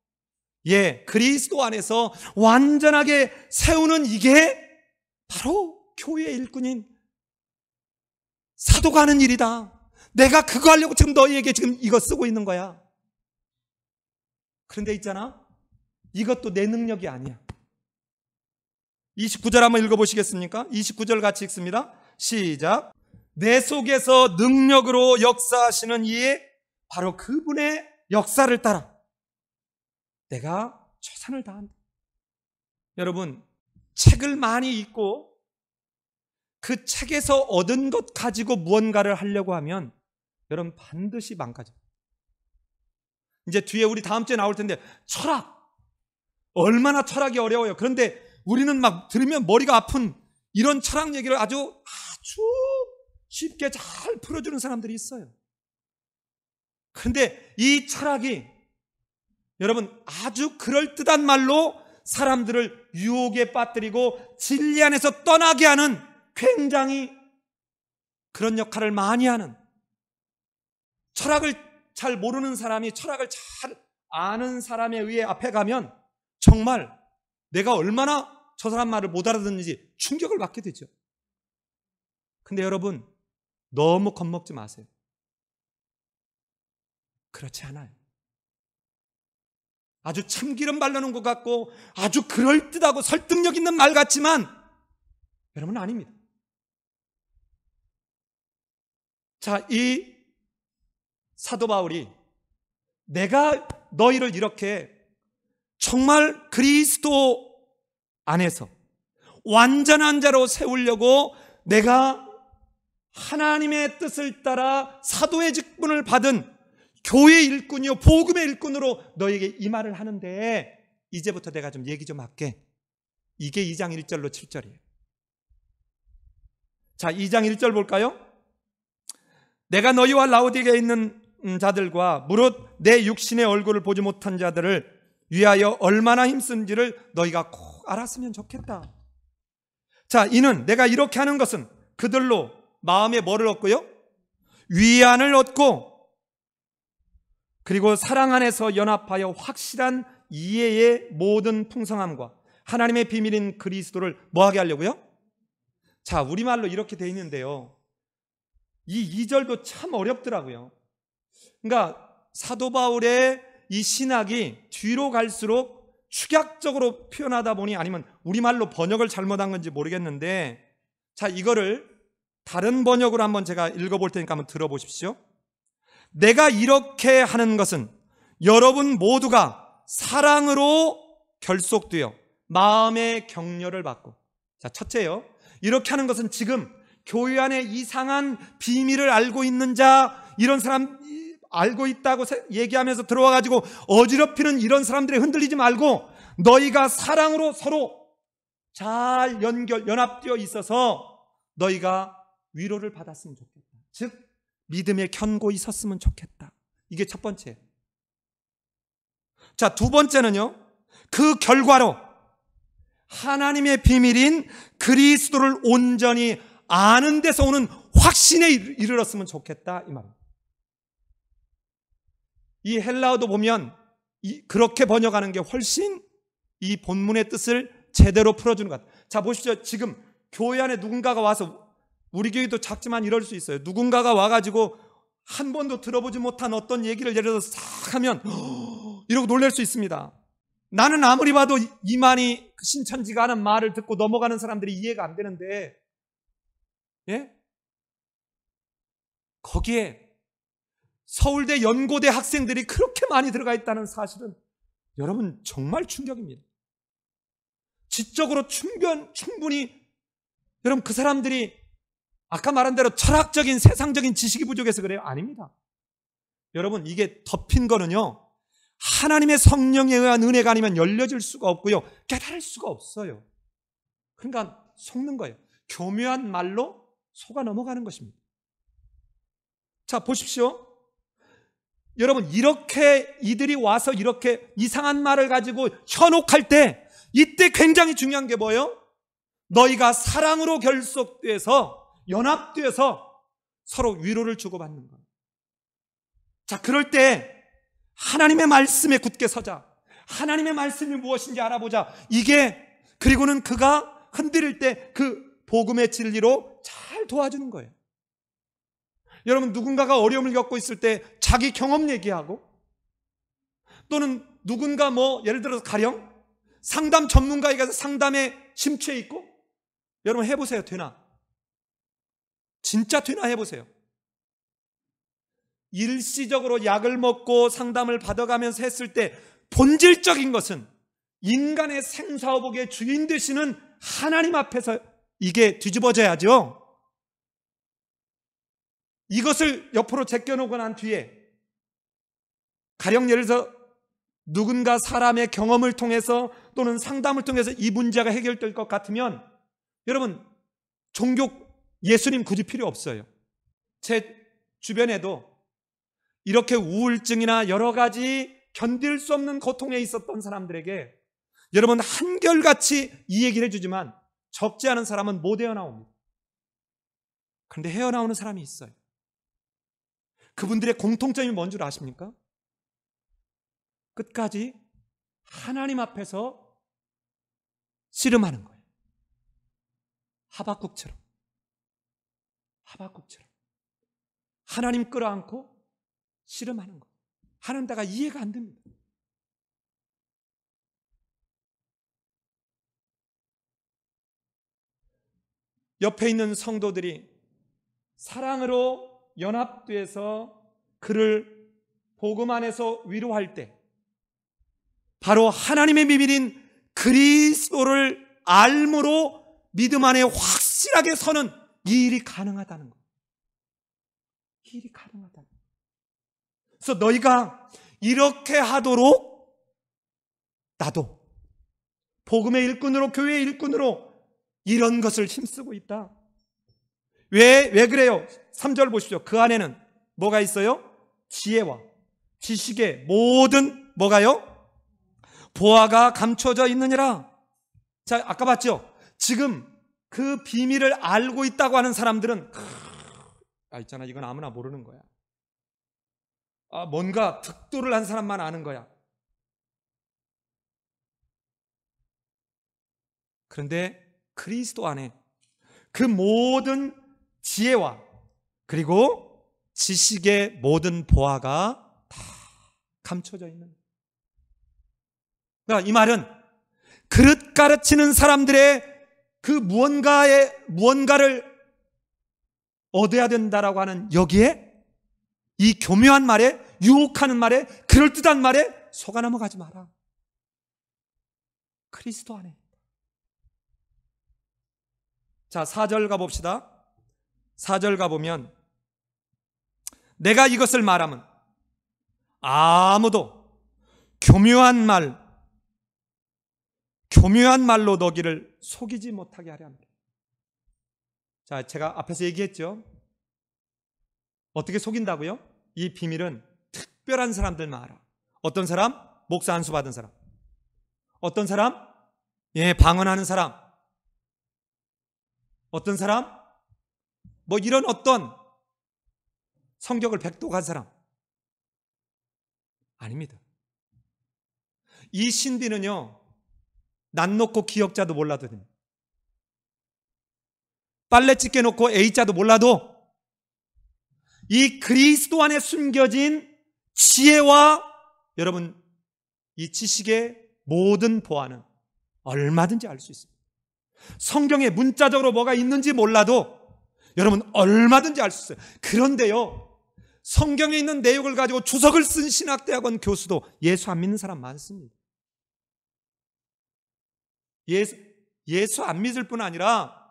그리스도 안에서 완전하게 세우는 이게 바로 교회의 일꾼인 사도가 하는 일이다. 내가 그거 하려고 지금 너희에게 지금 이거 쓰고 있는 거야. 그런데 있잖아, 이것도 내 능력이 아니야. 29절 한번 읽어보시겠습니까? 29절 같이 읽습니다. 시작. 내 속에서 능력으로 역사하시는 이에 바로 그분의 역사를 따라 내가 최선을 다한다. 여러분, 책을 많이 읽고 그 책에서 얻은 것 가지고 무언가를 하려고 하면 여러분 반드시 망가져. 이제 뒤에 우리 다음 주에 나올 텐데, 철학, 얼마나 철학이 어려워요. 그런데 우리는 막 들으면 머리가 아픈 이런 철학 얘기를 아주 쉽게 잘 풀어주는 사람들이 있어요. 그런데 이 철학이 여러분 아주 그럴듯한 말로 사람들을 유혹에 빠뜨리고 진리 안에서 떠나게 하는 굉장히 그런 역할을 많이 하는, 철학을 잘 모르는 사람이 철학을 잘 아는 사람에 의해 앞에 가면 정말 내가 얼마나 저 사람 말을 못 알아듣는지 충격을 받게 되죠. 근데 여러분 너무 겁먹지 마세요. 그렇지 않아요. 아주 참기름 바르는 것 같고 아주 그럴듯하고 설득력 있는 말 같지만 여러분 아닙니다. 자, 이 사도 바울이 내가 너희를 이렇게 정말 그리스도 안에서 완전한 자로 세우려고 내가 하나님의 뜻을 따라 사도의 직분을 받은 교회의 일꾼이요 복음의 일꾼으로 너에게 이 말을 하는데, 이제부터 내가 좀 얘기 좀 할게. 이게 2장 1절로 7절이에요. 자, 2장 1절 볼까요? 내가 너희와 라오디게에 있는 자들과 무릇 내 육신의 얼굴을 보지 못한 자들을 위하여 얼마나 힘쓴지를 너희가 꼭 알았으면 좋겠다. 자, 이는 내가 이렇게 하는 것은 그들로 마음에 뭐를 얻고요? 위안을 얻고, 그리고 사랑 안에서 연합하여 확실한 이해의 모든 풍성함과 하나님의 비밀인 그리스도를 뭐하게 하려고요? 자, 우리말로 이렇게 돼 있는데요, 이 2절도 참 어렵더라고요. 그러니까 사도 바울의 이 신학이 뒤로 갈수록 축약적으로 표현하다 보니, 아니면 우리말로 번역을 잘못한 건지 모르겠는데, 자, 이거를 다른 번역으로 한번 제가 읽어볼 테니까 한번 들어보십시오. 내가 이렇게 하는 것은 여러분 모두가 사랑으로 결속되어 마음의 격려를 받고, 자, 첫째요, 이렇게 하는 것은 지금 교회 안에 이상한 비밀을 알고 있는 자, 이런 사람 알고 있다고 얘기하면서 들어와가지고 어지럽히는 이런 사람들에 흔들리지 말고 너희가 사랑으로 서로 잘 연합되어 있어서 너희가 위로를 받았으면 좋겠다. 즉 믿음의 견고히 섰으면 좋겠다. 이게 첫 번째. 자, 두 번째는요, 그 결과로 하나님의 비밀인 그리스도를 온전히 아는 데서 오는 확신에 이르렀으면 좋겠다, 이 말입니다. 이 헬라어도 보면 그렇게 번역하는 게 훨씬 이 본문의 뜻을 제대로 풀어주는 것 같아요. 자, 보십시오. 지금 교회 안에 누군가가 와서, 우리 교회도 작지만 이럴 수 있어요. 누군가가 와가지고 한 번도 들어보지 못한 어떤 얘기를 예를 들어서 싹 하면 이러고 놀랄 수 있습니다. 나는 아무리 봐도 이만희 신천지가 하는 말을 듣고 넘어가는 사람들이 이해가 안 되는데, 거기에 서울대 연고대 학생들이 그렇게 많이 들어가 있다는 사실은 여러분 정말 충격입니다. 지적으로 충분히 여러분 그 사람들이 아까 말한 대로 철학적인 세상적인 지식이 부족해서 그래요? 아닙니다. 여러분, 이게 덮인 거는요, 하나님의 성령에 의한 은혜가 아니면 열려질 수가 없고요, 깨달을 수가 없어요. 그러니까 속는 거예요. 교묘한 말로 속아 넘어가는 것입니다. 자, 보십시오. 여러분, 이렇게 이들이 와서 이렇게 이상한 말을 가지고 현혹할 때, 이때 굉장히 중요한 게 뭐예요? 너희가 사랑으로 결속돼서 연합돼서 서로 위로를 주고받는 거예요. 자, 그럴 때 하나님의 말씀에 굳게 서자. 하나님의 말씀이 무엇인지 알아보자. 그리고는 그가 흔들릴 때 그 복음의 진리로 잘 도와주는 거예요. 여러분, 누군가가 어려움을 겪고 있을 때 자기 경험 얘기하고, 또는 누군가 예를 들어서 가령 상담 전문가에 가서 상담에 심취해 있고, 여러분 해보세요. 되나? 진짜 되나 해보세요. 일시적으로 약을 먹고 상담을 받아가면서 했을 때 본질적인 것은 인간의 생사화복의 주인 되시는 하나님 앞에서 이게 뒤집어져야죠. 이것을 옆으로 제껴놓고 난 뒤에, 가령 예를 들어서 누군가 사람의 경험을 통해서 또는 상담을 통해서 이 문제가 해결될 것 같으면, 여러분 종교 예수님 굳이 필요 없어요. 제 주변에도 이렇게 우울증이나 여러 가지 견딜 수 없는 고통에 있었던 사람들에게 여러분 한결같이 이 얘기를 해주지만 적지 않은 사람은 못 헤어나옵니다. 그런데 헤어나오는 사람이 있어요. 그분들의 공통점이 뭔 줄 아십니까? 끝까지 하나님 앞에서 씨름하는 거예요. 하박국처럼 하나님 끌어안고 씨름하는 거예요. 하는 데가 이해가 안 됩니다. 옆에 있는 성도들이 사랑으로 연합돼서 그를 복음 안에서 위로할 때, 바로 하나님의 비밀인 그리스도를 알므로 믿음 안에 확실하게 서는 이 일이 가능하다는 거예요. 이 일이 가능하다는 거예요. 그래서 너희가 이렇게 하도록 나도 복음의 일꾼으로, 교회의 일꾼으로 이런 것을 힘쓰고 있다. 왜 그래요? 3절 보십시오. 그 안에는 뭐가 있어요? 지혜와 지식의 모든 뭐가요? 보화가 감춰져 있느니라. 자, 아까 봤죠? 지금 그 비밀을 알고 있다고 하는 사람들은 있잖아, 이건 아무나 모르는 거야. 뭔가 득도를 한 사람만 아는 거야. 그런데 그리스도 안에 그 모든 지혜와 그리고 지식의 모든 보화가 다 감춰져 있는. 그러니까 이 말은 그릇 가르치는 사람들의 그 무언가를 얻어야 된다라고 하는 여기에, 이 교묘한 말에, 유혹하는 말에, 그럴듯한 말에 속아 넘어가지 마라. 그리스도 안에. 자, 4절 가봅시다. 4절 가보면, 내가 이것을 말하면 아무도 교묘한 말로 너희를 속이지 못하게 하려 합니다. 자, 제가 앞에서 얘기했죠. 어떻게 속인다고요? 이 비밀은 특별한 사람들만 알아. 어떤 사람? 목사 안수 받은 사람. 어떤 사람? 방언하는 사람. 어떤 사람? 이런 어떤 성격을 백독한 사람. 아닙니다. 이 신비는요, 난 놓고 기억자도 몰라도 됩니다. 빨래 찢겨 놓고 A자도 몰라도 이 그리스도 안에 숨겨진 지혜와 여러분 이 지식의 모든 보안은 얼마든지 알 수 있습니다. 성경에 문자적으로 뭐가 있는지 몰라도 여러분 얼마든지 알 수 있어요. 그런데요, 성경에 있는 내용을 가지고 주석을 쓴 신학대학원 교수도 예수 안 믿는 사람 많습니다. 예수 안 믿을 뿐 아니라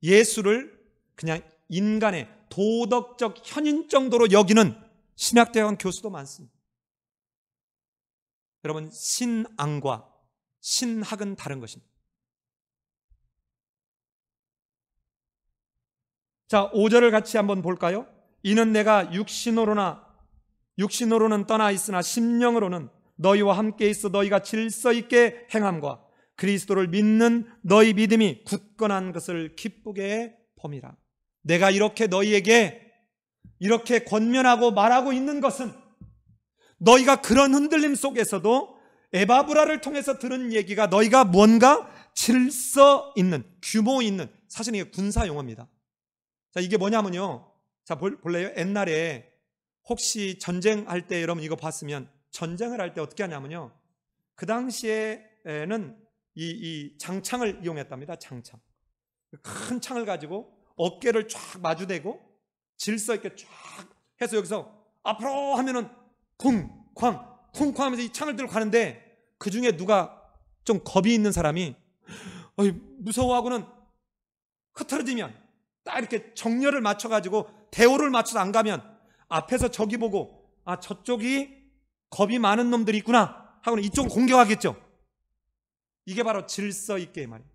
예수를 그냥 인간의 도덕적 현인 정도로 여기는 신학대학원 교수도 많습니다. 여러분, 신앙과 신학은 다른 것입니다. 자, 5절을 같이 한번 볼까요? 이는 내가 육신으로는 떠나 있으나 심령으로는 너희와 함께 있어 너희가 질서 있게 행함과 그리스도를 믿는 너희 믿음이 굳건한 것을 기쁘게 봄이라. 내가 이렇게 너희에게 이렇게 권면하고 말하고 있는 것은 너희가 그런 흔들림 속에서도 에바브라를 통해서 들은 얘기가 너희가 뭔가 질서 있는, 규모 있는, 사실 이게 군사 용어입니다. 자, 이게 뭐냐면요. 자, 볼래요? 옛날에 혹시 전쟁할 때 여러분 이거 봤으면 전쟁을 할 때 어떻게 하냐면요. 그 당시에는 이 장창을 이용했답니다. 장창. 큰 창을 가지고 어깨를 쫙 마주대고 질서 있게 쫙 해서 여기서 앞으로 하면은 쿵쾅 쿵쾅 하면서 이 창을 들고 가는데 그 중에 누가 좀 겁이 있는 사람이 무서워하고는 흐트러지면 딱 이렇게 정렬을 맞춰가지고 대오를 맞춰서 안 가면 앞에서 저기 보고 아 저쪽이 겁이 많은 놈들이 있구나 하고는 이쪽을 공격하겠죠. 이게 바로 질서 있게 말이에요.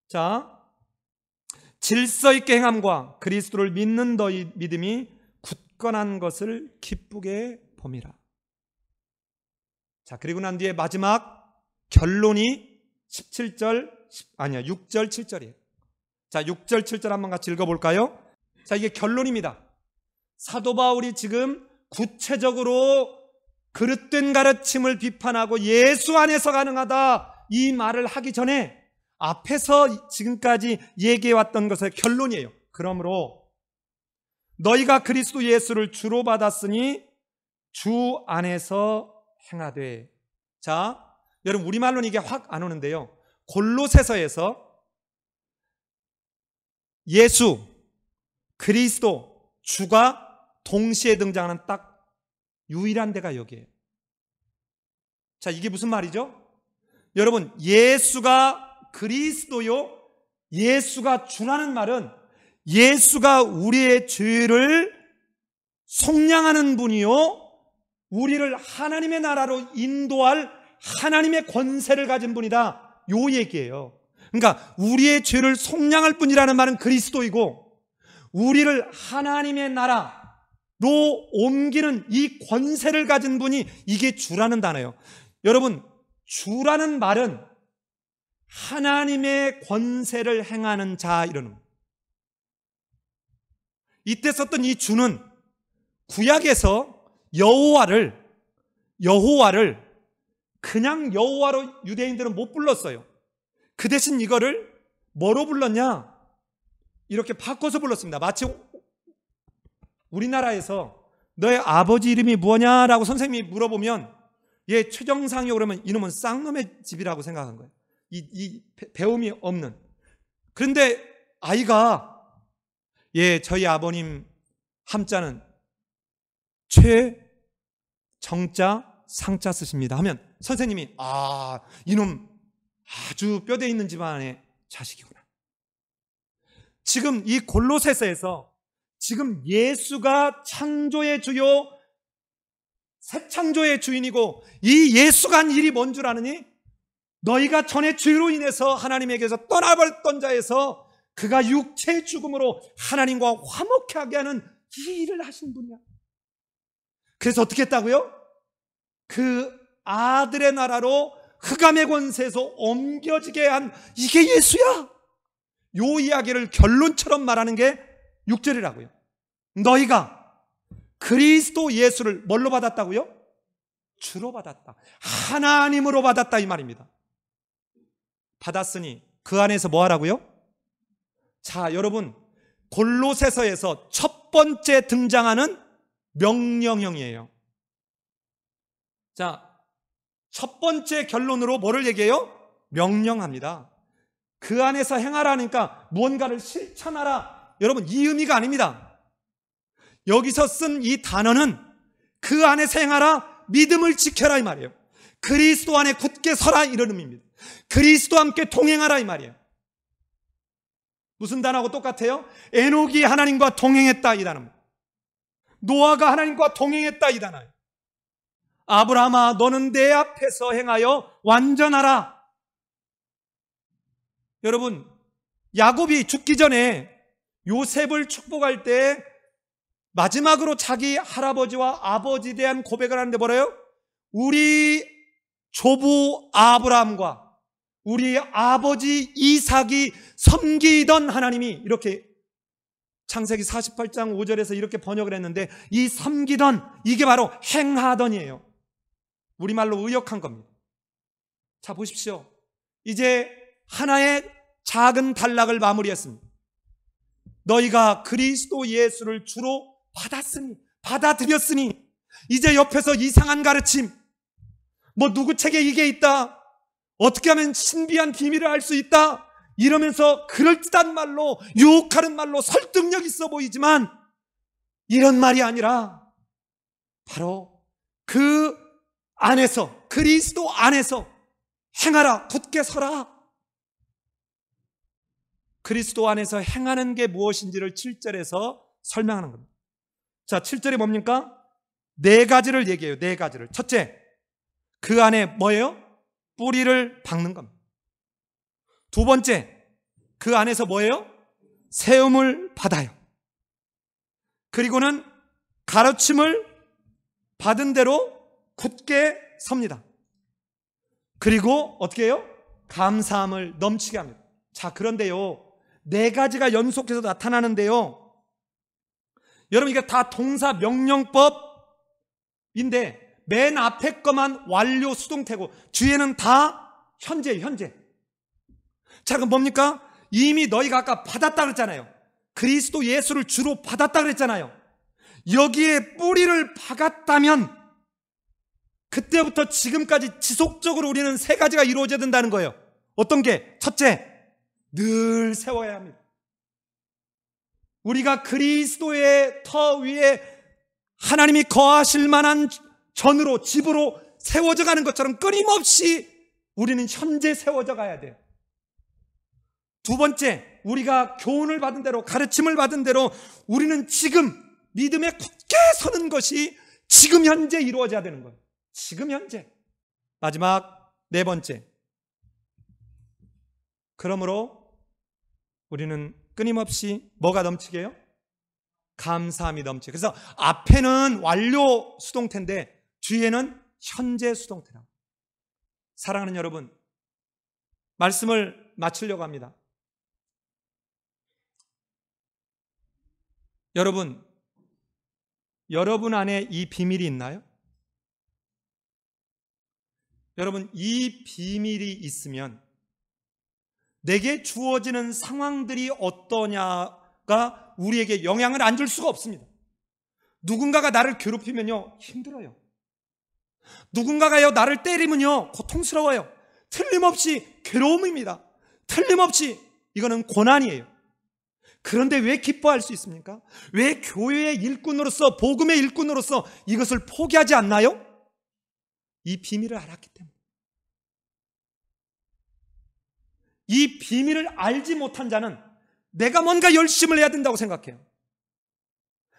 자, 질서 있게 행함과 그리스도를 믿는 너희 믿음이 굳건한 것을 기쁘게 봄이라. 자, 그리고 난 뒤에 마지막 결론이 6절 7절이에요. 자, 6절 7절 한번 같이 읽어볼까요? 자, 이게 결론입니다. 사도 바울이 지금 구체적으로 그릇된 가르침을 비판하고 예수 안에서 가능하다 이 말을 하기 전에 앞에서 지금까지 얘기해왔던 것의 결론이에요. 그러므로 너희가 그리스도 예수를 주로 받았으니 주 안에서 행하되. 자, 여러분 우리말로는 이게 확 안 오는데요. 골로새서에서 예수, 그리스도, 주가 동시에 등장하는 딱 유일한 데가 여기에요. 자, 이게 무슨 말이죠? 여러분, 예수가 그리스도요, 예수가 주라는 말은 예수가 우리의 죄를 속량하는 분이요, 우리를 하나님의 나라로 인도할 하나님의 권세를 가진 분이다, 요 얘기예요. 그러니까 우리의 죄를 속량할 분이라는 말은 그리스도이고 우리를 하나님의 나라로 옮기는 이 권세를 가진 분이 이게 주라는 단어예요. 여러분, 주라는 말은 하나님의 권세를 행하는 자 이러는 거예요. 이때 썼던 이 주는 구약에서 여호와를 그냥 여호와로 유대인들은 못 불렀어요. 그 대신 이거를 뭐로 불렀냐? 이렇게 바꿔서 불렀습니다. 마치 우리나라에서 너의 아버지 이름이 뭐냐라고 선생님이 물어보면 얘 최정상이요 그러면 이놈은 쌍놈의 집이라고 생각한 거예요. 이 배움이 없는. 그런데 아이가 저희 아버님 함자는 최정자 상자 쓰십니다 하면 선생님이 이놈 아주 뼈대 있는 집안의 자식이구나. 지금 이 골로새서에서 지금 예수가 창조의 주요 새 창조의 주인이고 이 예수가 한 일이 뭔 줄 아느니? 너희가 전에 죄로 인해서 하나님에게서 떠나버렸던 자에서 그가 육체의 죽음으로 하나님과 화목하게 하는 이 일을 하신 분이야. 그래서 어떻게 했다고요? 그 아들의 나라로 흑암의 권세에서 옮겨지게 한 이게 예수야. 요 이야기를 결론처럼 말하는 게 6절이라고요. 너희가 그리스도 예수를 뭘로 받았다고요? 주로 받았다. 하나님으로 받았다 이 말입니다. 받았으니 그 안에서 뭐 하라고요? 자, 여러분 골로새서에서 첫 번째 등장하는 명령형이에요. 자, 첫 번째 결론으로 뭐를 얘기해요? 명령합니다. 그 안에서 행하라니까 무언가를 실천하라. 여러분 이 의미가 아닙니다. 여기서 쓴 이 단어는 그 안에서 행하라, 믿음을 지켜라 이 말이에요. 그리스도 안에 굳게 서라 이런 의미입니다. 그리스도와 함께 동행하라 이 말이에요. 무슨 단어하고 똑같아요? 에녹이 하나님과 동행했다 이 단어입니다. 노아가 하나님과 동행했다 이 단어예요. 아브라함아 너는 내 앞에서 행하여 완전하라. 여러분 야곱이 죽기 전에 요셉을 축복할 때 마지막으로 자기 할아버지와 아버지에 대한 고백을 하는데 뭐래요? 우리 조부 아브라함과 우리 아버지 이삭이 섬기던 하나님이 이렇게 창세기 48장 5절에서 이렇게 번역을 했는데, 이 섬기던, 이게 바로 행하던이에요. 우리말로 의역한 겁니다. 자, 보십시오. 이제 하나의 작은 단락을 마무리했습니다. 너희가 그리스도 예수를 주로 받아들였으니 이제 옆에서 이상한 가르침, 뭐 누구 책에 이게 있다, 어떻게 하면 신비한 비밀을 알 수 있다, 이러면서 그럴듯한 말로, 유혹하는 말로 설득력 있어 보이지만 이런 말이 아니라 바로 그 안에서, 그리스도 안에서 행하라, 굳게 서라. 그리스도 안에서 행하는 게 무엇인지를 7절에서 설명하는 겁니다. 자, 7절에 뭡니까? 네 가지를 얘기해요. 네 가지를. 첫째, 그 안에 뭐예요? 뿌리를 박는 겁니다. 두 번째, 그 안에서 뭐예요? 세움을 받아요. 그리고는 가르침을 받은 대로 굳게 섭니다. 그리고 어떻게 해요? 감사함을 넘치게 합니다. 자, 그런데요, 네 가지가 연속해서 나타나는데요, 여러분 이게 다 동사 명령법인데 맨 앞에 것만 완료 수동태고 뒤에는 다 현재예요. 현재. 자, 그럼 뭡니까? 이미 너희가 아까 받았다 그랬잖아요. 그리스도 예수를 주로 받았다 그랬잖아요. 여기에 뿌리를 박았다면 그때부터 지금까지 지속적으로 우리는 세 가지가 이루어져야 된다는 거예요. 어떤 게? 첫째, 늘 세워야 합니다. 우리가 그리스도의 터 위에 하나님이 거하실 만한 전으로, 집으로 세워져 가는 것처럼 끊임없이 우리는 현재 세워져 가야 돼요. 두 번째, 우리가 교훈을 받은 대로, 가르침을 받은 대로 우리는 지금 믿음에 굳게 서는 것이 지금 현재 이루어져야 되는 거예요. 지금 현재. 마지막 네 번째, 그러므로 우리는 끊임없이 뭐가 넘치게 해요? 감사함이 넘치게. 그래서 앞에는 완료 수동태인데 뒤에는 현재 수동태라. 사랑하는 여러분, 말씀을 마치려고 합니다. 여러분 안에 이 비밀이 있나요? 여러분, 이 비밀이 있으면 내게 주어지는 상황들이 어떠냐가 우리에게 영향을 안 줄 수가 없습니다. 누군가가 나를 괴롭히면요, 힘들어요. 누군가가요, 나를 때리면요, 고통스러워요. 틀림없이 괴로움입니다. 틀림없이 이거는 고난이에요. 그런데 왜 기뻐할 수 있습니까? 왜 교회의 일꾼으로서, 복음의 일꾼으로서 이것을 포기하지 않나요? 이 비밀을 알았기 때문에. 이 비밀을 알지 못한 자는 내가 뭔가 열심을 해야 된다고 생각해요.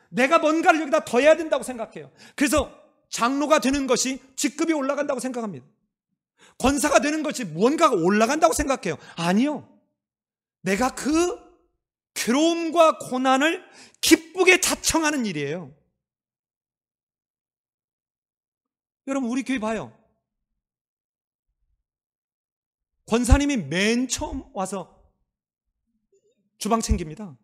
내가 뭔가를 여기다 더 해야 된다고 생각해요. 그래서 장로가 되는 것이 직급이 올라간다고 생각합니다. 권사가 되는 것이 무언가가 올라간다고 생각해요. 아니요. 내가 그 괴로움과 고난을 기쁘게 자청하는 일이에요. 여러분, 우리 교회 봐요. 권사님이 맨 처음 와서 주방 챙깁니다.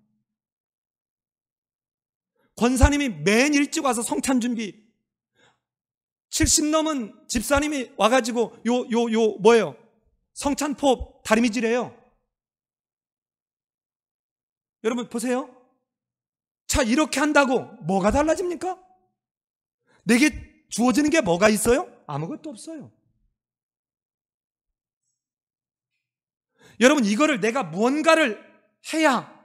권사님이 맨 일찍 와서 성찬 준비, 70 넘은 집사님이 와가지고 뭐예요? 성찬포 다리미질해요. 여러분 보세요. 자, 이렇게 한다고 뭐가 달라집니까? 내게 주어지는 게 뭐가 있어요? 아무것도 없어요. 여러분, 이거를 내가 무언가를 해야,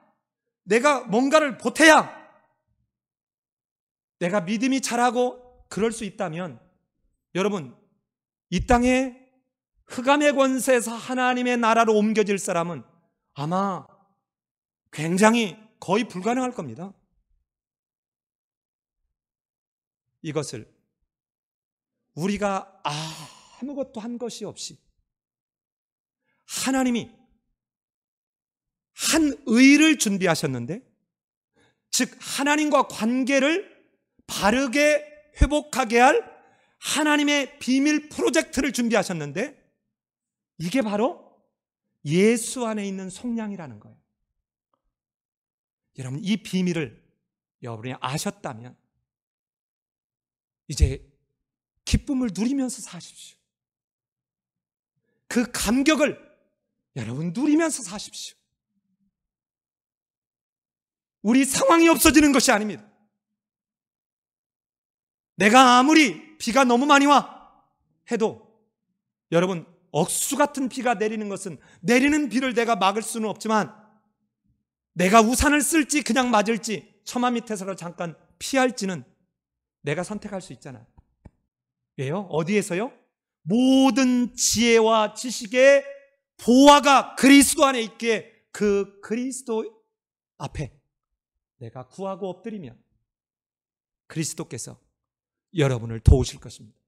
내가 뭔가를 보태야 내가 믿음이 자라고 그럴 수 있다면, 여러분, 이 땅에 흑암의 권세에서 하나님의 나라로 옮겨질 사람은 아마 굉장히 거의 불가능할 겁니다. 이것을 우리가 아무것도 한 것이 없이 하나님이 한 의를 준비하셨는데, 즉 하나님과 관계를 바르게 회복하게 할 하나님의 비밀 프로젝트를 준비하셨는데, 이게 바로 예수 안에 있는 속량이라는 거예요. 여러분, 이 비밀을 여러분이 아셨다면 이제 기쁨을 누리면서 사십시오. 그 감격을 여러분 누리면서 사십시오. 우리 상황이 없어지는 것이 아닙니다. 내가 아무리 비가 너무 많이 와 해도 여러분, 억수 같은 비가 내리는 것은 내리는 비를 내가 막을 수는 없지만 내가 우산을 쓸지 그냥 맞을지 처마 밑에서 잠깐 피할지는 내가 선택할 수 있잖아요. 왜요? 어디에서요? 모든 지혜와 지식의 보화가 그리스도 안에 있기에 그 그리스도 앞에 내가 구하고 엎드리면 그리스도께서 여러분을 도우실 것입니다.